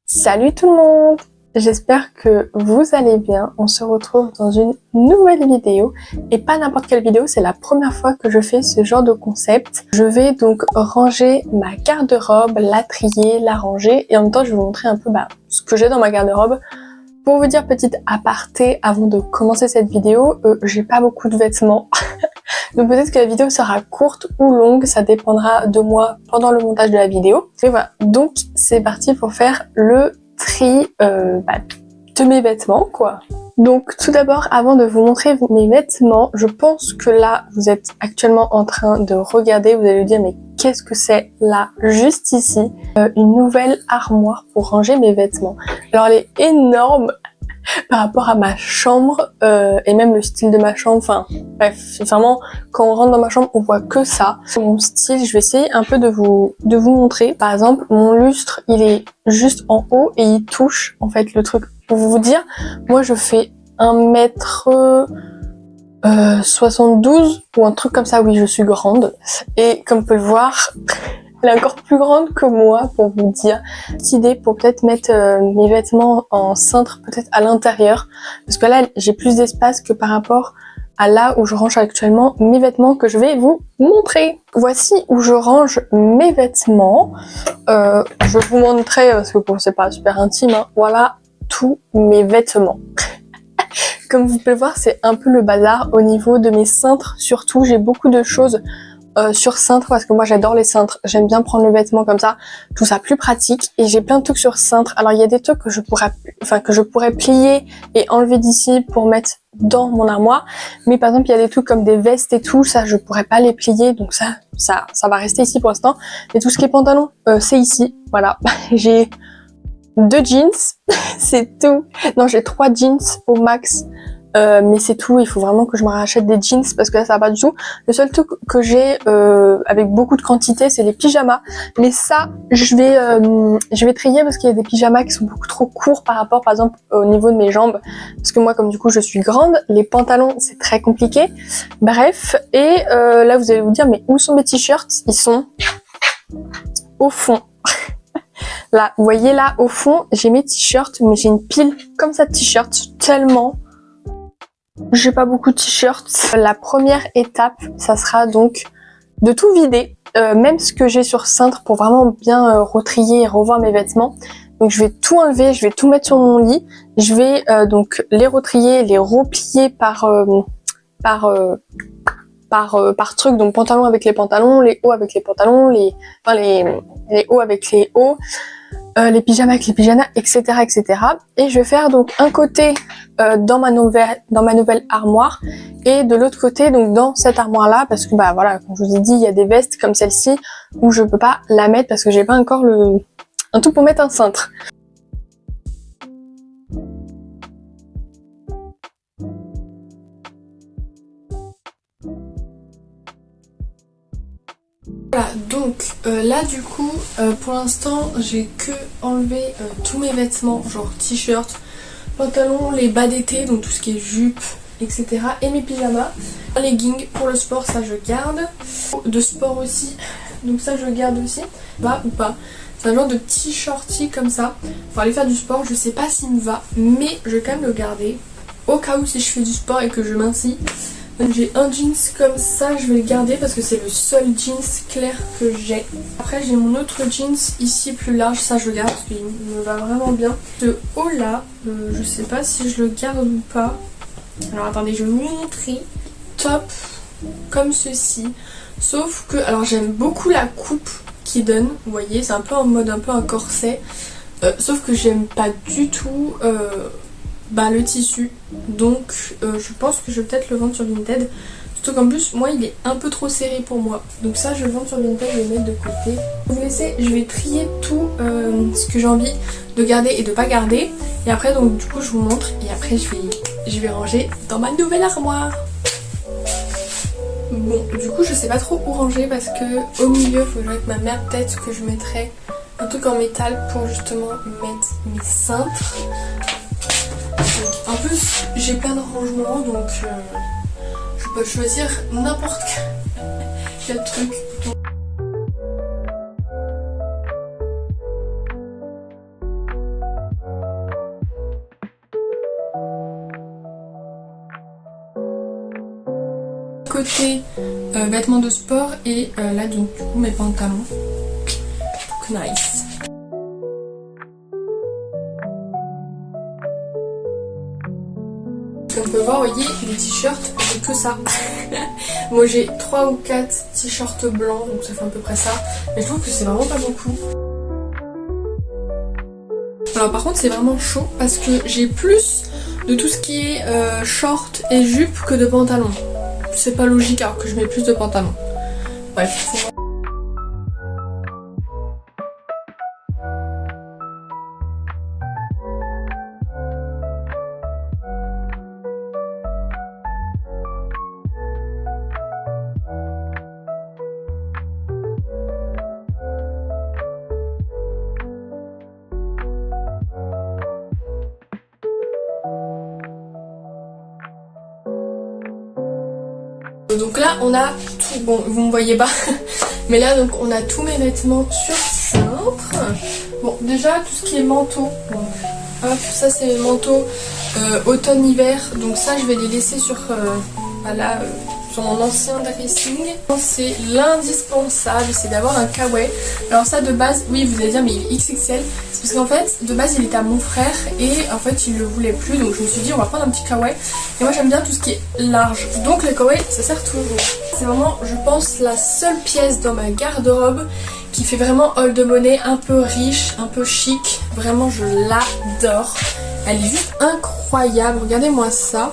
Salut tout le monde! J'espère que vous allez bien. On se retrouve dans une nouvelle vidéo et pas n'importe quelle vidéo, c'est la première fois que je fais ce genre de concept. Je vais donc ranger ma garde-robe, la trier, la ranger et en même temps je vais vous montrer un peu ce que j'ai dans ma garde-robe. Pour vous dire petite aparté avant de commencer cette vidéo, j'ai pas beaucoup de vêtements. Donc peut-être que la vidéo sera courte ou longue, ça dépendra de moi pendant le montage de la vidéo. Et voilà, donc c'est parti pour faire le tri de mes vêtements quoi. Donc tout d'abord, avant de vous montrer mes vêtements, je pense que là vous êtes actuellement en train de regarder, vous allez vous dire mais qu'est-ce que c'est là, juste ici, une nouvelle armoire pour ranger mes vêtements. Alors elle est énorme par rapport à ma chambre et même le style de ma chambre, enfin bref, vraiment quand on rentre dans ma chambre on voit que ça. Mon style, je vais essayer un peu de vous montrer. Par exemple, mon lustre il est juste en haut et il touche en fait le truc. Pour vous dire, moi je fais 1m72 ou un truc comme ça, oui je suis grande. Et comme vous pouvez le voir, elle est encore plus grande que moi pour vous dire. Petite idée pour peut-être mettre mes vêtements en cintre peut-être à l'intérieur. Parce que là j'ai plus d'espace que par rapport à là où je range actuellement mes vêtements que je vais vous montrer. Voici où je range mes vêtements. Je vais vous montrer parce que bon, c'est pas super intime. Hein. Voilà tous mes vêtements. Comme vous pouvez le voir, c'est un peu le bazar au niveau de mes cintres. Surtout, j'ai beaucoup de choses sur cintre parce que moi j'adore les cintres. J'aime bien prendre le vêtement comme ça. Je trouve ça plus pratique et j'ai plein de trucs sur cintre. Alors il y a des trucs que je pourrais plier et enlever d'ici pour mettre dans mon armoire. Mais par exemple, il y a des trucs comme des vestes et tout, ça je pourrais pas les plier. Donc ça va rester ici pour l'instant. Mais tout ce qui est pantalon, c'est ici. Voilà. J'ai 2 jeans, c'est tout. Non, j'ai 3 jeans au max. Mais c'est tout, il faut vraiment que je me rachète des jeans parce que là ça va pas du tout. Le seul truc que j'ai avec beaucoup de quantité c'est les pyjamas. Mais ça je vais trier parce qu'il y a des pyjamas qui sont beaucoup trop courts par rapport par exemple au niveau de mes jambes. Parce que moi comme du coup je suis grande, les pantalons c'est très compliqué. Bref, et là vous allez vous dire mais où sont mes t-shirts? Ils sont au fond. Là, vous voyez là au fond j'ai mes t-shirts mais j'ai une pile comme ça de t-shirts tellement... J'ai pas beaucoup de t-shirts. La première étape, ça sera donc de tout vider, même ce que j'ai sur cintre pour vraiment bien retrier et revoir mes vêtements. Donc je vais tout enlever, je vais tout mettre sur mon lit. Je vais donc les retrier, les replier par truc. Donc pantalons avec les pantalons, les hauts avec les pantalons, les hauts avec les hauts. Les pyjamas avec les pyjamas, etc., etc. Et je vais faire donc un côté dans ma nouvelle armoire et de l'autre côté donc dans cette armoire là parce que voilà, comme je vous ai dit, il y a des vestes comme celle-ci où je peux pas la mettre parce que j'ai pas encore un truc pour mettre un cintre. Voilà, donc là du coup pour l'instant j'ai que enlevé tous mes vêtements, genre t-shirt, pantalon, les bas d'été, donc tout ce qui est jupe, etc. et mes pyjamas. Un legging pour le sport, ça je garde. De sport aussi, donc ça je garde aussi. Va ou pas. C'est un genre de petit shorty comme ça pour aller faire du sport, je sais pas s'il me va, mais je vais quand même le garder au cas où si je fais du sport et que je mincis. J'ai un jeans comme ça, je vais le garder parce que c'est le seul jeans clair que j'ai. Après j'ai mon autre jeans ici plus large, ça je le garde parce qu'il me va vraiment bien. Ce haut là, je sais pas si je le garde ou pas. Alors attendez, je vais vous montrer. Top comme ceci. Sauf que, alors j'aime beaucoup la coupe qu'il donne, vous voyez, c'est un peu en mode un peu un corset. Sauf que j'aime pas du tout... le tissu, donc je pense que je vais peut-être le vendre sur Vinted, surtout qu'en plus moi il est un peu trop serré pour moi, donc ça je vais le vendre sur Vinted, je vais le mettre de côté. Vous laissez, je vais trier tout ce que j'ai envie de garder et de pas garder, et après donc du coup je vous montre et après je vais ranger dans ma nouvelle armoire. Bon, du coup je sais pas trop où ranger parce que au milieu il faut que je mette ma mère, peut-être que je mettrai un truc en métal pour justement mettre mes cintres. En plus, j'ai plein de rangements, donc je peux choisir n'importe quel truc. Donc, côté vêtements de sport et là donc du coup mes pantalons. Donc nice. Comme on peut voir, vous voyez, les t-shirts, j'ai que ça. Moi j'ai 3 ou 4 t-shirts blancs, donc ça fait à peu près ça. Mais je trouve que c'est vraiment pas beaucoup. Alors par contre c'est vraiment chaud parce que j'ai plus de tout ce qui est short et jupe que de pantalons. C'est pas logique alors que je mets plus de pantalons. Bref. Donc là on a tout, bon vous me voyez pas, mais là donc on a tous mes vêtements sur cintre. Bon déjà tout ce qui est manteau, donc hop ça c'est mes manteaux automne-hiver, donc ça je vais les laisser sur, sur mon ancien dressing. C'est l'indispensable, c'est d'avoir un kawaii. Alors ça de base, oui vous allez dire mais il est XXL, c'est parce qu'en fait de base il était à mon frère et en fait il le voulait plus, donc je me suis dit on va prendre un petit kawaii. Et moi j'aime bien tout ce qui est large, donc le kawaii ça sert toujours. C'est vraiment je pense la seule pièce dans ma garde-robe qui fait vraiment old money, un peu riche, un peu chic, vraiment je l'adore. Elle est juste incroyable, regardez-moi ça.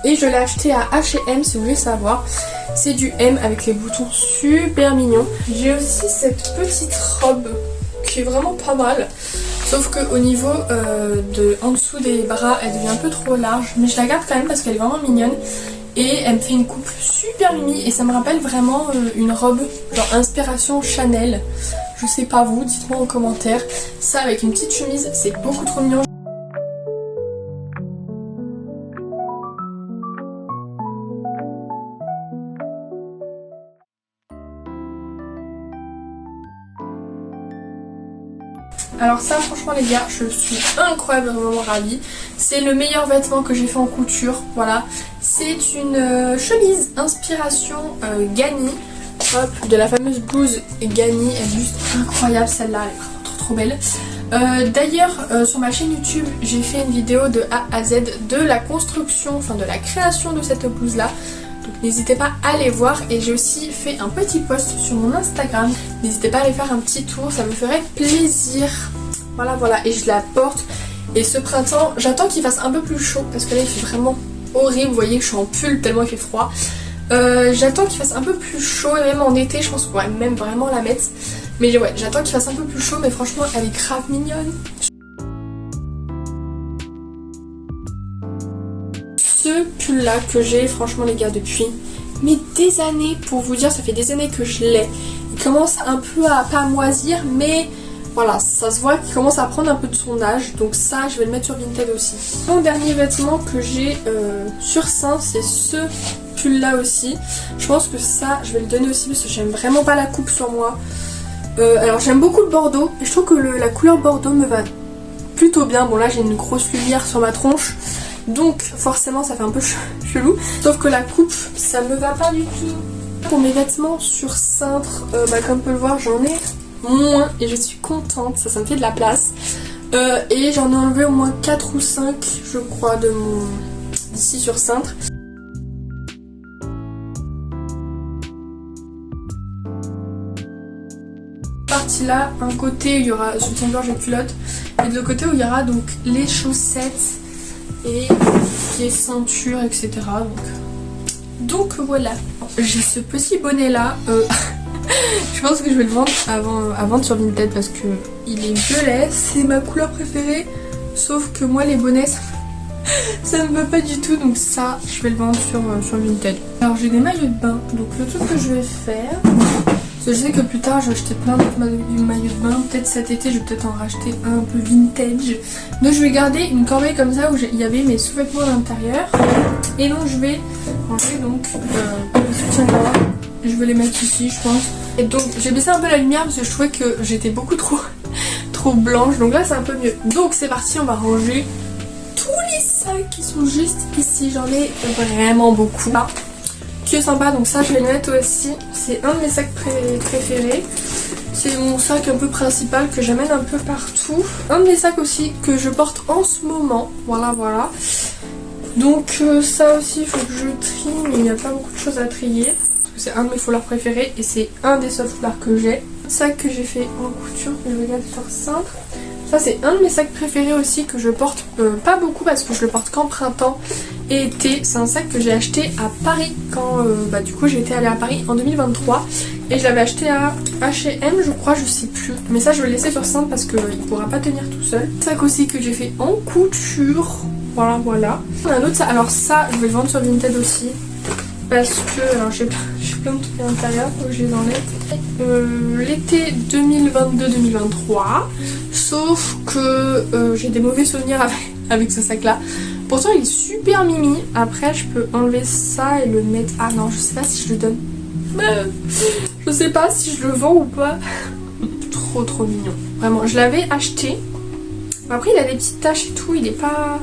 Et je l'ai acheté à H&M si vous voulez savoir. C'est du M avec les boutons super mignons. J'ai aussi cette petite robe qui est vraiment pas mal. Sauf qu'au niveau en dessous des bras, elle devient un peu trop large. Mais je la garde quand même parce qu'elle est vraiment mignonne. Et elle me fait une coupe super mimi. Et ça me rappelle vraiment une robe genre inspiration Chanel. Je sais pas vous, dites-moi en commentaire. Ça avec une petite chemise, c'est beaucoup trop mignon. Alors ça franchement les gars, je suis incroyablement ravie. C'est le meilleur vêtement que j'ai fait en couture, voilà. C'est une chemise inspiration Ganni, hop, de la fameuse blouse Ganni. Elle est juste incroyable celle-là, elle est vraiment trop belle. D'ailleurs sur ma chaîne YouTube j'ai fait une vidéo de A à Z de la construction, enfin de la création de cette blouse là. Donc n'hésitez pas à aller voir et j'ai aussi fait un petit post sur mon Instagram. N'hésitez pas à aller faire un petit tour, ça me ferait plaisir. Voilà, et je la porte. Et ce printemps, j'attends qu'il fasse un peu plus chaud parce que là il fait vraiment horrible. Vous voyez que je suis en pull tellement il fait froid. J'attends qu'il fasse un peu plus chaud et même en été je pense qu'on pourrait même vraiment la mettre. Mais ouais, j'attends qu'il fasse un peu plus chaud mais franchement elle est grave mignonne. Ce pull là que j'ai franchement les gars depuis mais des années, pour vous dire ça fait des années que je l'ai. Il commence un peu à pas moisir mais voilà ça se voit qu'il commence à prendre un peu de son âge, donc ça je vais le mettre sur Vinted aussi. Mon dernier vêtement que j'ai sur sein c'est ce pull là aussi. Je pense que ça je vais le donner aussi parce que j'aime vraiment pas la coupe sur moi. Alors j'aime beaucoup le bordeaux et je trouve que la couleur bordeaux me va plutôt bien. Bon là j'ai une grosse lumière sur ma tronche donc forcément ça fait un peu chelou. Sauf que la coupe ça me va pas du tout. Pour mes vêtements sur cintre, comme on peut le voir j'en ai moins et je suis contente, ça me fait de la place. Et j'en ai enlevé au moins 4 ou 5 je crois d'ici sur cintre. Là, un côté où il y aura soutien-gorge et culotte et de l'autre côté où il y aura donc les chaussettes et qui est ceinture etc. Donc voilà, j'ai ce petit bonnet là. Je pense que je vais le vendre avant sur Vinted parce que il est violet, c'est ma couleur préférée. Sauf que moi les bonnets ça ne me va pas du tout, donc ça je vais le vendre sur Vinted. Alors j'ai des maillots de bain, donc le truc que je vais faire, je sais que plus tard je vais acheter plein d'autres maillots de bain, peut-être cet été je vais peut-être en racheter un peu vintage. Donc je vais garder une corbeille comme ça où il y avait mes sous-vêtements à l'intérieur. Et donc je vais ranger donc les soutiens-gorge. Je vais les mettre ici je pense. Et donc j'ai baissé un peu la lumière parce que je trouvais que j'étais beaucoup trop blanche, donc là c'est un peu mieux. Donc c'est parti, on va ranger tous les sacs qui sont juste ici, j'en ai vraiment beaucoup. qui est sympa, donc ça je vais le mettre aussi. C'est un de mes sacs préférés. C'est mon sac un peu principal que j'amène un peu partout. Un de mes sacs aussi que je porte en ce moment. Voilà, voilà. Donc ça aussi il faut que je trie, mais il n'y a pas beaucoup de choses à trier. Parce que c'est un de mes foulards préférés et c'est un des seuls foulards que j'ai. Sac que j'ai fait en couture, que je regarde sur Cintre. Ça c'est un de mes sacs préférés aussi que je porte pas beaucoup parce que je le porte qu'en printemps et été. C'est un sac que j'ai acheté à Paris quand du coup j'étais allée à Paris en 2023 et je l'avais acheté à H&M je crois, je sais plus. Mais ça je vais le laisser sur Cintre parce qu'il pourra pas tenir tout seul. Sac aussi que j'ai fait en couture. Voilà, voilà. On a un autre sac. Alors ça je vais le vendre sur Vinted aussi. Parce que, alors j'ai plein de trucs à l'intérieur, faut que je les enlève. L'été 2022-2023, sauf que j'ai des mauvais souvenirs avec ce sac là. Pourtant il est super mimi, après je peux enlever ça et le mettre... Ah non, je sais pas si je le donne. Je sais pas si je le vends ou pas. Trop mignon. Vraiment, je l'avais acheté. Après il a des petites taches et tout, il est pas...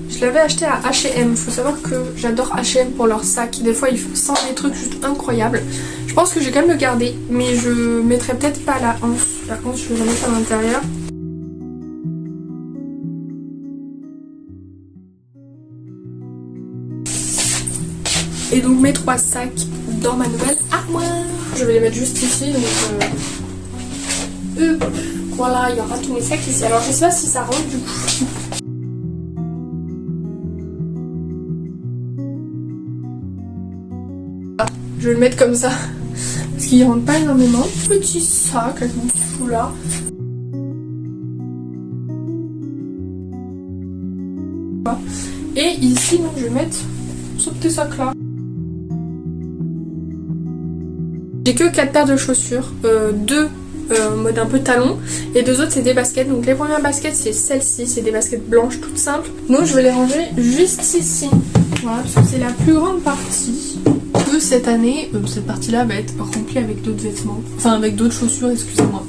Je l'avais acheté à H&M, faut savoir que j'adore H&M pour leurs sacs. Des fois ils sortent des trucs juste incroyables. Je pense que je vais quand même le garder, mais je mettrai peut-être pas la hanche. La hanche je vais la mettre à l'intérieur. Et donc mes 3 sacs dans ma nouvelle armoire. Je vais les mettre juste ici, donc voilà, il y aura tous mes sacs ici. Alors je sais pas si ça rentre du coup. Je vais le mettre comme ça parce qu'il rentre pas énormément. Petit sac avec mon petit foulard. Et ici donc je vais mettre ce petit sac là. J'ai que 4 paires de chaussures, 2 en mode un peu talon et 2 autres c'est des baskets. Donc les premières baskets c'est celles-ci, c'est des baskets blanches toutes simples. Donc je vais les ranger juste ici. Voilà, parce que c'est la plus grande partie. Cette année, cette partie-là va être remplie avec d'autres vêtements. Enfin, avec d'autres chaussures, excusez-moi.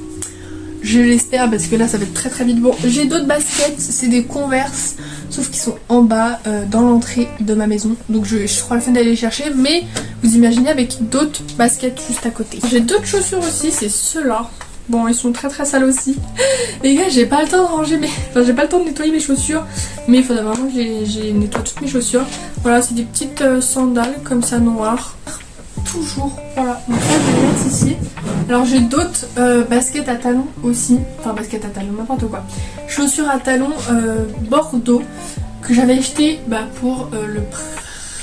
Je l'espère parce que là, ça va être très vite. Bon, j'ai d'autres baskets, c'est des Converse, sauf qu'ils sont en bas, dans l'entrée de ma maison. Donc je crois la fin d'aller les chercher, mais vous imaginez avec d'autres baskets juste à côté. J'ai d'autres chaussures aussi, c'est ceux-là. Bon, ils sont très sales aussi. Les gars, j'ai pas le temps de ranger mes... Enfin, j'ai pas le temps de nettoyer mes chaussures. Mais il faudrait vraiment que j'ai nettoie toutes mes chaussures. Voilà, c'est des petites sandales comme ça noires. Toujours. Voilà, donc ça je vais les mettre ici. Alors j'ai d'autres baskets à talons aussi. Enfin, baskets à talons, n'importe quoi. Chaussures à talons Bordeaux que j'avais acheté pour le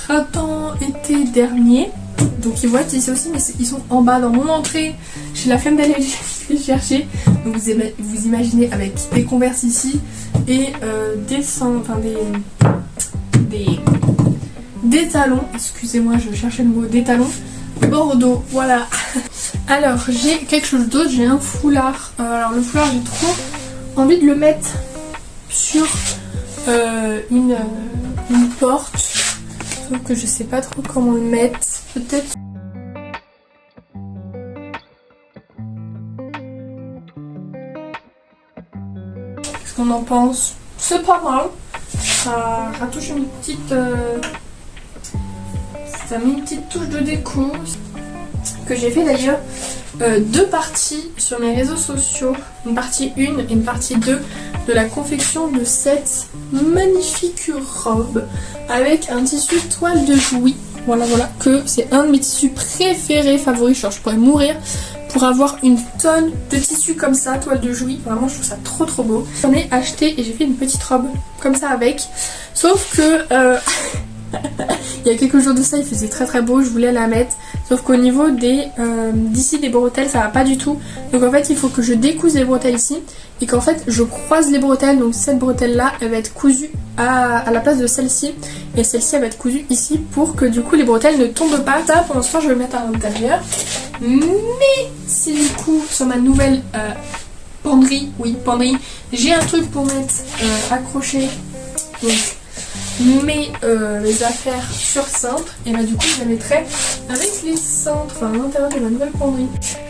printemps-été dernier. Donc ils vont être ici aussi, mais ils sont en bas dans mon entrée. J'ai la flemme d'aller les chercher. Donc vous imaginez avec des Converse ici et des talons. Excusez-moi, je cherchais le mot. Des talons Bordeaux. Voilà. Alors j'ai quelque chose d'autre. J'ai un foulard. Alors le foulard, j'ai trop envie de le mettre sur une porte. Sauf que je sais pas trop comment le mettre. Peut-être. Qu'est-ce qu'on en pense? C'est pas mal. Ça retouche une petite. Ça met une petite touche de déco. Que j'ai fait d'ailleurs 2 parties sur mes réseaux sociaux. Une partie 1 et une partie 2 de la confection de cette magnifique robe avec un tissu toile de Jouy. Voilà, que c'est un de mes tissus préférés, favoris. Genre, je pourrais mourir pour avoir une tonne de tissu comme ça, toile de Jouy. Vraiment, je trouve ça trop beau. J'en ai acheté et j'ai fait une petite robe comme ça avec. Sauf que il y a quelques jours de ça, il faisait très beau, je voulais la mettre. Sauf qu'au niveau d'ici des bretelles, ça va pas du tout. Donc en fait, il faut que je découse les bretelles ici. Et qu'en fait, je croise les bretelles. Donc cette bretelle-là, elle va être cousue à la place de celle-ci. Et celle-ci, elle va être cousue ici pour que du coup, les bretelles ne tombent pas. Ça, pour l'instant, je vais le mettre à l'intérieur. Mais si du coup, sur ma nouvelle penderie, j'ai un truc pour mettre accroché. Donc les affaires sur cintre, et bah du coup je la mettrai avec les cintres à l'intérieur de ma nouvelle penderie.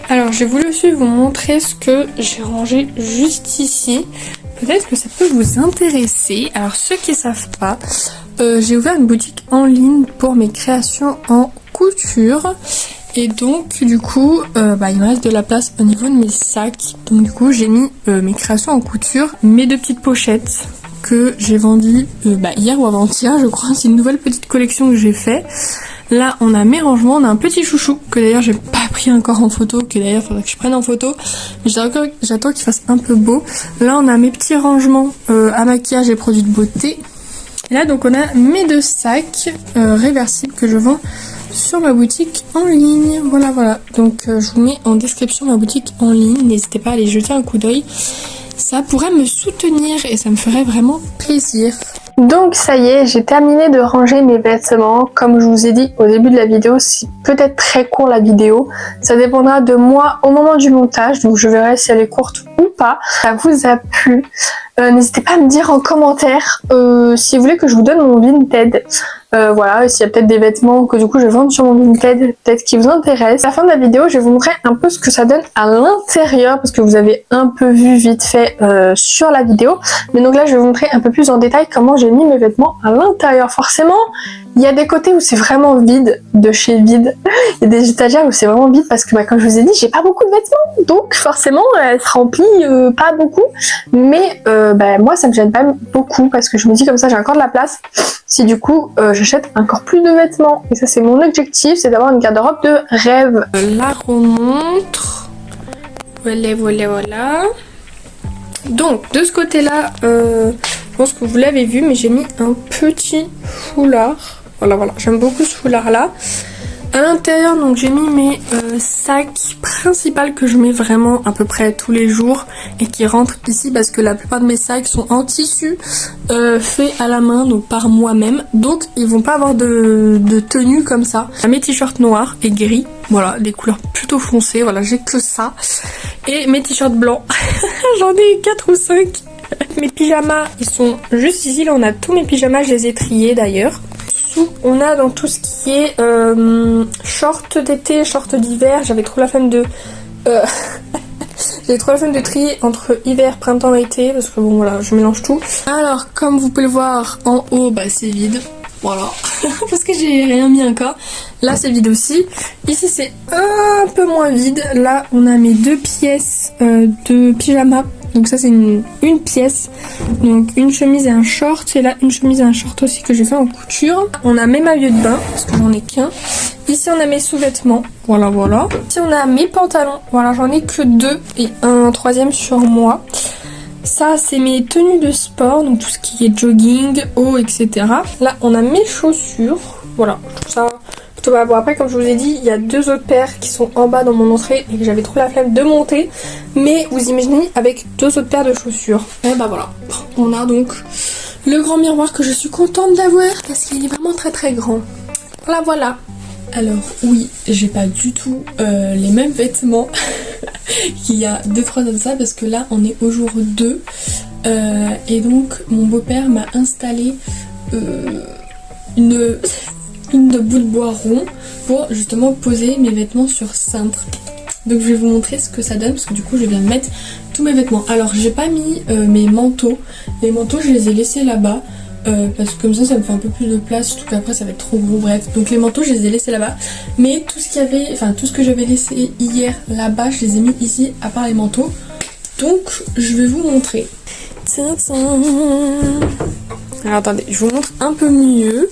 Alors j'ai voulu aussi vous montrer ce que j'ai rangé juste ici. Peut-être que ça peut vous intéresser. Alors ceux qui savent pas, j'ai ouvert une boutique en ligne pour mes créations en couture. Et donc du coup il me reste de la place au niveau de mes sacs. Donc du coup j'ai mis mes créations en couture, mes 2 petites pochettes que j'ai vendues hier ou avant-hier je crois. C'est une nouvelle petite collection que j'ai fait. Là on a mes rangements, on a un petit chouchou que d'ailleurs j'ai pas pris encore en photo, que d'ailleurs faudrait que je prenne en photo. Mais j'attends qu'il fasse un peu beau. Là on a mes petits rangements à maquillage et produits de beauté. Et là donc on a mes 2 sacs réversibles que je vends sur ma boutique en ligne. Voilà. Donc je vous mets en description ma boutique en ligne. N'hésitez pas à aller jeter un coup d'œil. Ça pourrait me soutenir et ça me ferait vraiment plaisir. Donc ça y est, j'ai terminé de ranger mes vêtements. Comme je vous ai dit au début de la vidéo, c'est peut-être très court la vidéo. Ça dépendra de moi au moment du montage. Donc je verrai si elle est courte ou pas. Ça vous a plu? N'hésitez pas à me dire en commentaire si vous voulez que je vous donne mon Vinted. Voilà, s'il y a peut-être des vêtements que du coup je vais vendre sur mon Vinted, peut-être qui vous intéressent. À la fin de la vidéo, je vais vous montrer un peu ce que ça donne à l'intérieur, parce que vous avez un peu vu vite fait sur la vidéo. Mais donc là, je vais vous montrer un peu plus en détail comment j'ai mis mes vêtements à l'intérieur. Forcément, il y a des côtés où c'est vraiment vide, de chez vide. Il y a des étagères où c'est vraiment vide parce que comme je vous ai dit, j'ai pas beaucoup de vêtements. Donc forcément, elle se remplit pas beaucoup. Mais moi, ça me gêne pas beaucoup parce que je me dis comme ça, j'ai encore de la place. Si du coup, j'achète encore plus de vêtements. Et ça, c'est mon objectif, c'est d'avoir une garde-robe de rêve. La remontre. Voilà. Donc, de ce côté-là, je pense que vous l'avez vu, mais j'ai mis un petit foulard. Voilà, j'aime beaucoup ce foulard-là. À l'intérieur, donc j'ai mis mes sacs principaux que je mets vraiment à peu près tous les jours et qui rentrent ici parce que la plupart de mes sacs sont en tissu fait à la main, donc par moi-même. Donc ils vont pas avoir de tenue comme ça. Mes t-shirts noirs et gris, voilà, des couleurs plutôt foncées, voilà, j'ai que ça. Et mes t-shirts blancs, j'en ai 4 ou 5. Mes pyjamas, ils sont juste ici, là on a tous mes pyjamas, je les ai triés d'ailleurs. On a dans tout ce qui est short d'été, short d'hiver. J'avais trop la flemme de trier entre hiver, printemps et été parce que bon voilà, je mélange tout. Alors comme vous pouvez le voir en haut, c'est vide. Voilà, parce que j'ai rien mis encore. Là c'est vide aussi. Ici c'est un peu moins vide. Là on a mes 2 pièces de pyjama. Donc ça c'est une pièce, donc une chemise et un short, et là une chemise et un short aussi que j'ai fait en couture. On a mes maillots de bain, parce que j'en ai qu'un. Ici on a mes sous-vêtements, voilà. Ici on a mes pantalons, voilà, j'en ai que 2 et un 3e sur moi. Ça c'est mes tenues de sport, donc tout ce qui est jogging, haut, etc. Là on a mes chaussures, voilà, je trouve ça... Bon après comme je vous ai dit, il y a 2 autres paires qui sont en bas dans mon entrée et que j'avais trop la flemme de monter. Mais vous imaginez avec 2 autres paires de chaussures. Et voilà, on a donc le grand miroir que je suis contente d'avoir parce qu'il est vraiment très grand. Voilà. Alors oui, j'ai pas du tout les mêmes vêtements qu'il y a 2-3 ans de ça parce que là on est au jour 2 et donc mon beau-père m'a installé une de bout de bois rond pour justement poser mes vêtements sur cintre. Donc je vais vous montrer ce que ça donne parce que du coup je viens de mettre tous mes vêtements. Alors j'ai pas mis mes manteaux. Les manteaux je les ai laissés là-bas parce que comme ça me fait un peu plus de place, surtout qu'après ça va être trop gros, bref. Donc les manteaux je les ai laissés là-bas. Mais tout ce que j'avais laissé hier là-bas, je les ai mis ici à part les manteaux. Donc je vais vous montrer. Alors attendez, je vous montre un peu mieux.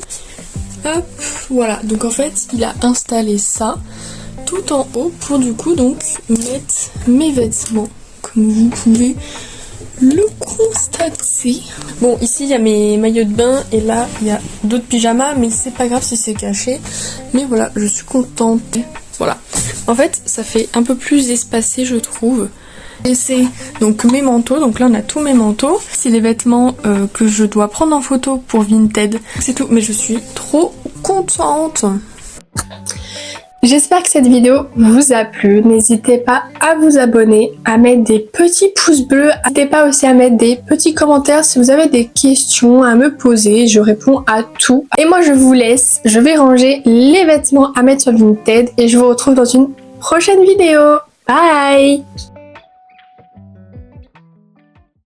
Hop, voilà, donc en fait il a installé ça tout en haut pour du coup donc mettre mes vêtements comme vous pouvez le constater. Bon ici il y a mes maillots de bain et là il y a d'autres pyjamas mais c'est pas grave si c'est caché. Mais voilà, je suis contente. Voilà, en fait ça fait un peu plus espacé je trouve. Et c'est donc mes manteaux, donc là on a tous mes manteaux. C'est les vêtements que je dois prendre en photo pour Vinted. C'est tout, mais je suis trop contente. J'espère que cette vidéo vous a plu. N'hésitez pas à vous abonner, à mettre des petits pouces bleus. N'hésitez pas aussi à mettre des petits commentaires si vous avez des questions à me poser. Je réponds à tout. Et moi je vous laisse, je vais ranger les vêtements à mettre sur Vinted et je vous retrouve dans une prochaine vidéo. Bye!